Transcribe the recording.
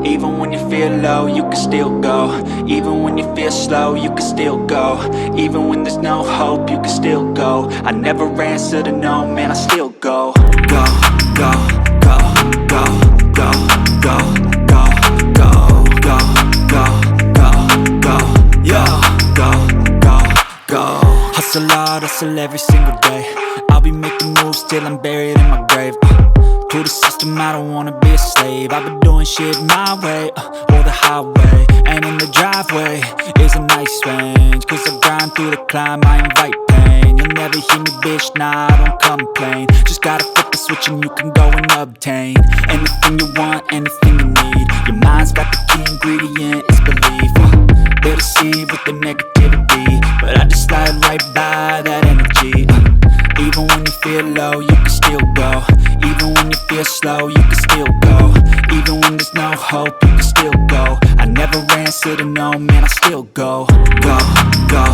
Even when you feel low, you can still go. Even when you feel slow, you can still go. Even when there's no hope, you can still go. I never answer to no, man, I still go. Go, go, go, go, go, go, go, go, go, go, go, go, yo, go, go, go. Hustle hard, hustle every single day. I'll be making moves till I'm buried in my grave. To the system, I don't wanna be a slave. I've been doing shit my way, or the highway. And in the driveway is a nice range. Cause I grind through the climb, I invite pain. You'll never hear me, bitch, nah, I don't complain. Just gotta flip the switch and you can go and obtain anything you want, anything you need. Your mind's got the key ingredient, it's belief. They'll deceive with the negativity, but I just slide right by that energy. Even when you feel low, you can still go. Even when you feel slow, you can still go. Even when there's no hope, you can still go. I never answer to no, man, I still go. Go, go,